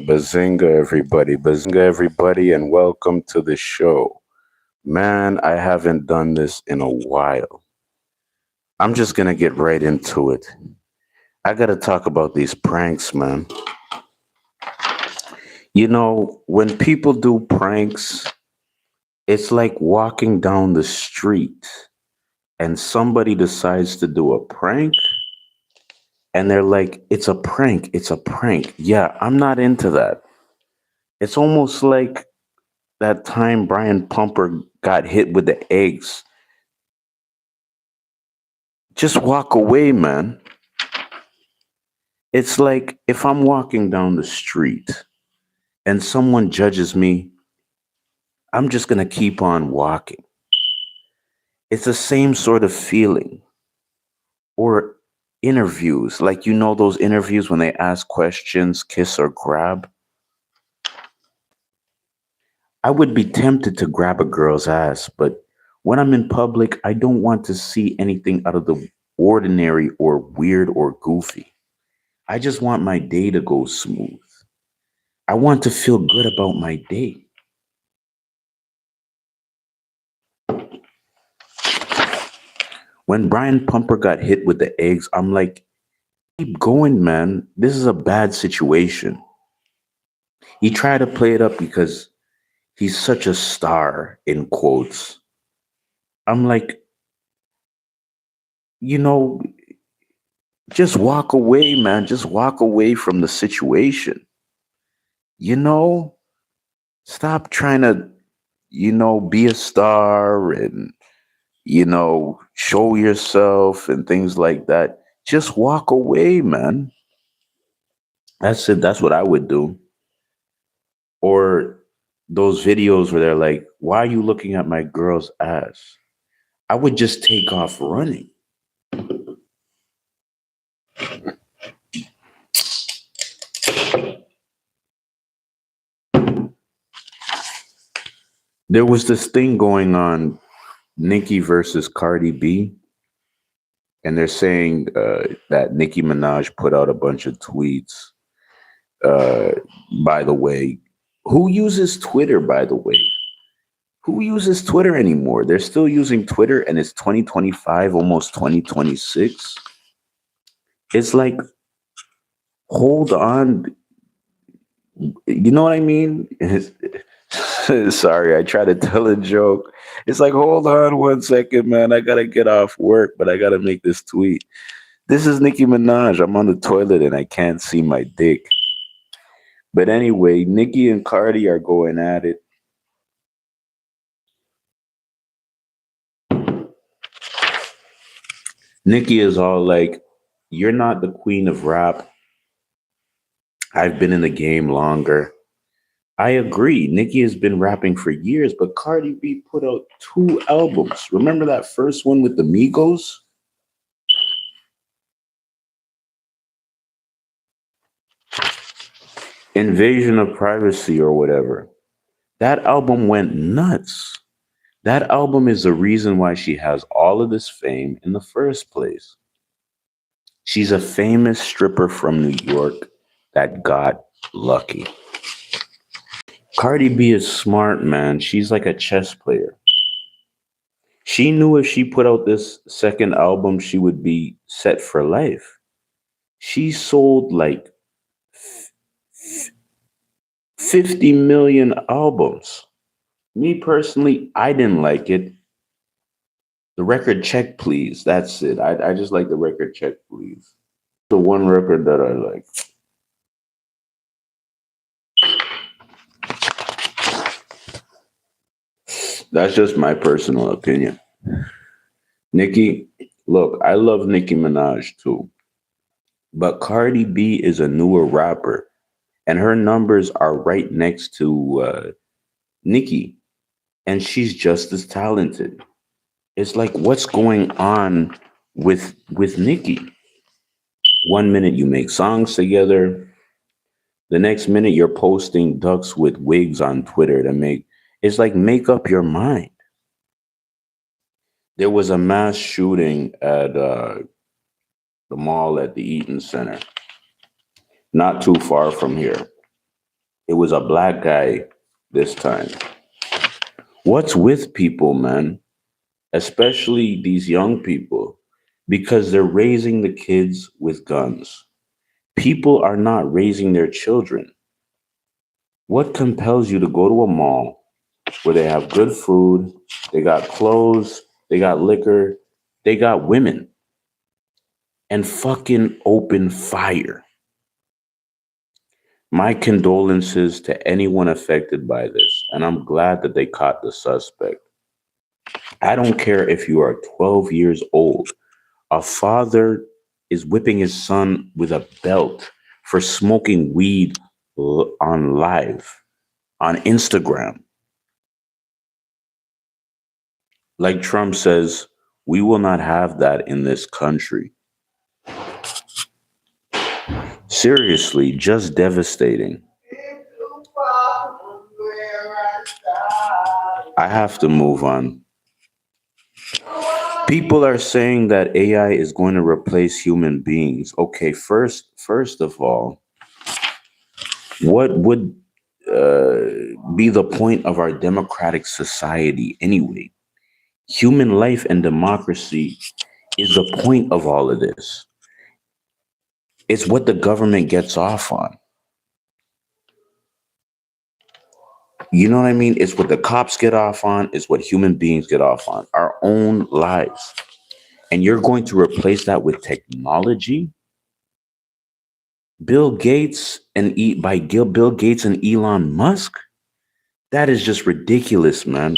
Bazinga, everybody, and welcome to the show. Man, I haven't done this in a while. I'm just gonna get right into it. I gotta talk about these pranks, man. You know, when people do pranks, it's like walking down the street and somebody decides to do a prank and they're like, it's a prank, it's a prank. Yeah, I'm not into that. It's almost like that time Brian Pumper got hit with the eggs. Just walk away, man. It's like if I'm walking down the street and someone judges me, I'm just going to keep on walking. It's the same sort of feeling. Or interviews, like those interviews when they ask questions, kiss or grab. I would be tempted to grab a girl's ass, but when I'm in public, I don't want to see anything out of the ordinary or weird or goofy. I just want my day to go smooth. I want to feel good about my day. When Brian Pumper got hit with the eggs, I'm like, keep going, man. This is a bad situation. He tried to play it up because he's such a star, in quotes. I'm like, you know, just walk away, man. Just walk away from the situation. You know, stop trying to, be a star and, show yourself and things like that. Just walk away, man. That's it. That's what I would do. Or those videos where they're like, why are you looking at my girl's ass? I would just take off running. There was this thing going on, Nicki versus Cardi B, and they're saying that Nicki Minaj put out a bunch of tweets. Uh, by the way, who uses Twitter? By the way, who uses Twitter anymore? They're still using Twitter, and it's 2025, almost 2026. It's like, hold on, you know what I mean? Sorry, I try to tell a joke. It's like, hold on 1 second, man. I gotta get off work, but I gotta make this tweet. This is Nicki Minaj. I'm on the toilet and I can't see my dick. But anyway, Nicki and Cardi are going at it. Nicki is all like, you're not the queen of rap. I've been in the game longer. I agree. Nicki has been rapping for years, but Cardi B put out 2 albums. Remember that first one with the Migos? Invasion of Privacy or whatever. That album went nuts. That album is the reason why she has all of this fame in the first place. She's a famous stripper from New York that got lucky. Cardi B is smart, man. She's like a chess player. She knew if she put out this second album, she would be set for life. She sold like 50 million albums. Me personally, I didn't like it. The record check, please. That's it. I just like the record check, please. The one record that I like. That's just my personal opinion. Nicki, look, I love Nicki Minaj too, but Cardi B is a newer rapper, and her numbers are right next to Nicki, and she's just as talented. It's like, what's going on with Nicki? 1 minute you make songs together, the next minute you're posting ducks with wigs on Twitter to make. It's like, make up your mind. There was a mass shooting at the mall at the Eaton Center, not too far from here. It was a black guy this time. What's with people, man? Especially these young people, because they're raising the kids with guns. People are not raising their children. What compels you to go to a mall where they have good food, they got clothes, they got liquor, they got women, and fucking open fire? My condolences to anyone affected by this, and I'm glad that they caught the suspect. I don't care if you are 12 years old. A father is whipping his son with a belt for smoking weed on live on Instagram. Like Trump says, we will not have that in this country. Seriously, just devastating. I have to move on. People are saying that AI is going to replace human beings. Okay, first of all, what would be the point of our democratic society anyway? Human life and democracy is the point of all of this. It's what the government gets off on. You know what I mean? It's what the cops get off on. It's what human beings get off on. Our own lives. And you're going to replace that with technology? Bill Gates and Bill Gates and Elon Musk? That is just ridiculous, man.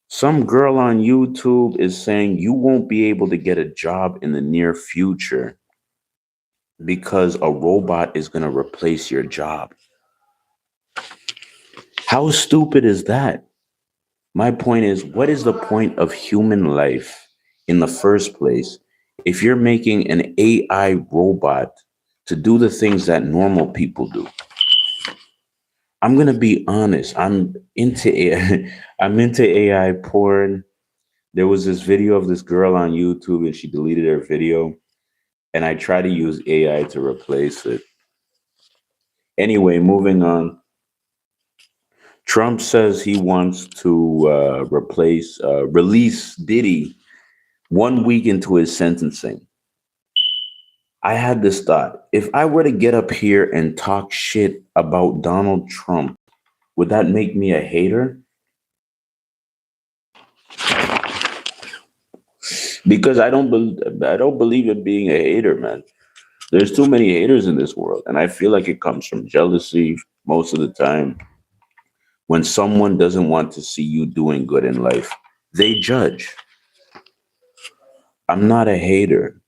Some girl on YouTube is saying you won't be able to get a job in the near future because a robot is going to replace your job. How stupid is that? My point is, what is the point of human life in the first place if you're making an AI robot to do the things that normal people do? I'm gonna be honest. I'm into AI. I'm into AI porn. There was this video of this girl on YouTube, and she deleted her video, and I tried to use AI to replace it. Anyway, moving on. Trump says he wants to release Diddy 1 week into his sentencing. I had this thought. If I were to get up here and talk shit about Donald Trump, would that make me a hater? Because I don't believe in being a hater, man. There's too many haters in this world, and I feel like it comes from jealousy most of the time. When someone doesn't want to see you doing good in life, they judge. I'm not a hater.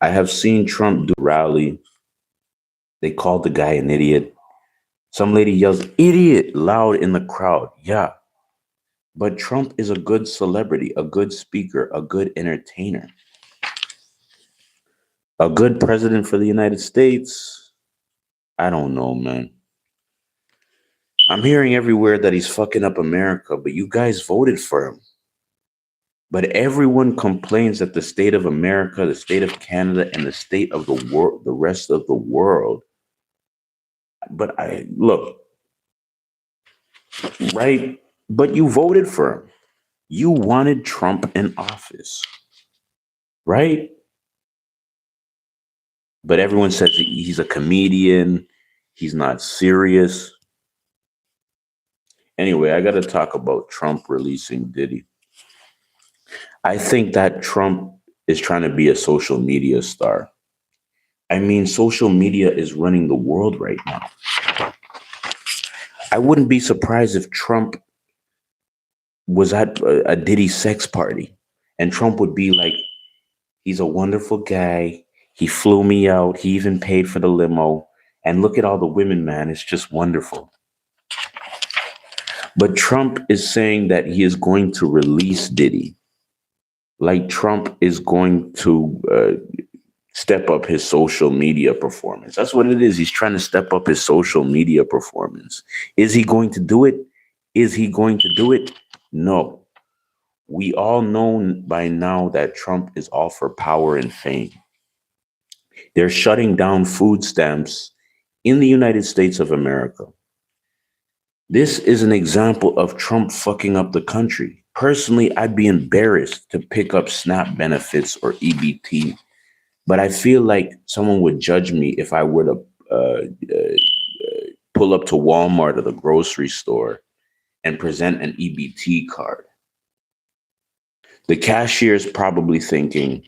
I have seen Trump do a rally. They called the guy an idiot. Some lady yells, "Idiot," loud in the crowd. Yeah. But Trump is a good celebrity, a good speaker, a good entertainer, a good president for the United States. I don't know, man. I'm hearing everywhere that he's fucking up America, but you guys voted for him. But everyone complains that the state of America, the state of Canada, and the state of the world, the rest of the world. But I look, right? But you voted for him. You wanted Trump in office, right? But everyone says he's a comedian. He's not serious. Anyway, I got to talk about Trump releasing Diddy. I think that Trump is trying to be a social media star. I mean, social media is running the world right now. I wouldn't be surprised if Trump was at a Diddy sex party and Trump would be like, he's a wonderful guy. He flew me out. He even paid for the limo. And look at all the women, man. It's just wonderful. But Trump is saying that he is going to release Diddy. Like Trump is going to step up his social media performance. That's what it is. He's trying to step up his social media performance. Is he going to do it? Is he going to do it? No. We all know by now that Trump is all for power and fame. They're shutting down food stamps in the United States of America. This is an example of Trump fucking up the country. Personally, I'd be embarrassed to pick up SNAP benefits or EBT, but I feel like someone would judge me if I were to pull up to Walmart or the grocery store and present an EBT card. The cashier's probably thinking,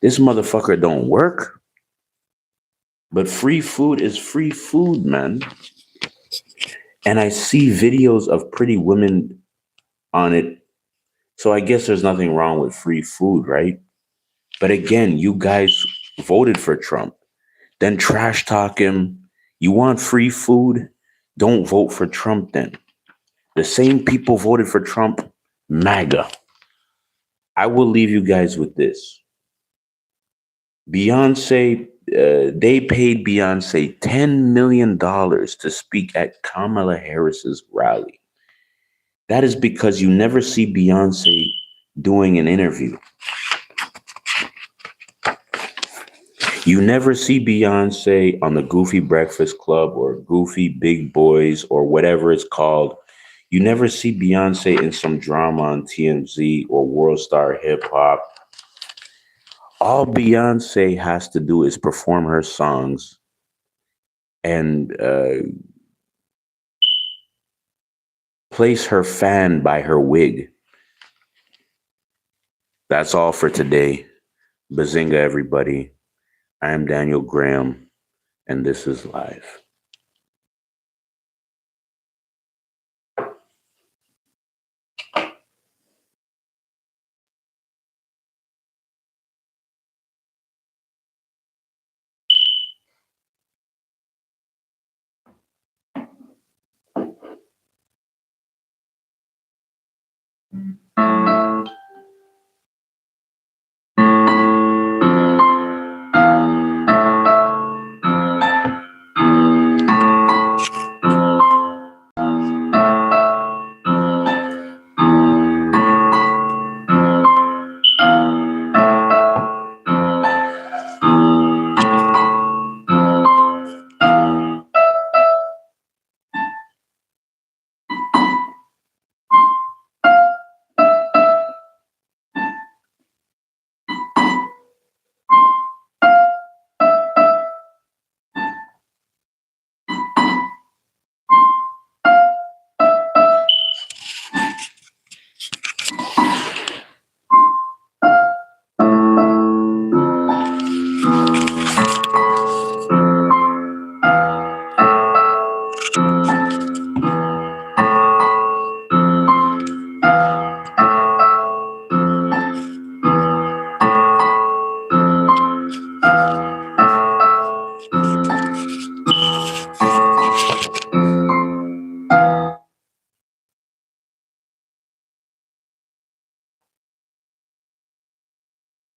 this motherfucker don't work. But free food is free food, man. And I see videos of pretty women on it. So I guess there's nothing wrong with free food, right? But again, you guys voted for Trump. Then trash talk him. You want free food? Don't vote for Trump then. The same people voted for Trump, MAGA. I will leave you guys with this. Beyonce, they paid Beyonce $10 million to speak at Kamala Harris's rally. That is because you never see Beyonce doing an interview. You never see Beyonce on the Goofy Breakfast Club or Goofy Big Boys or whatever it's called. You never see Beyonce in some drama on TMZ or World Star Hip Hop. All Beyonce has to do is perform her songs and place her fan by her wig. That's all for today. Bazinga, everybody. I am Daniel Graham, and this is Live.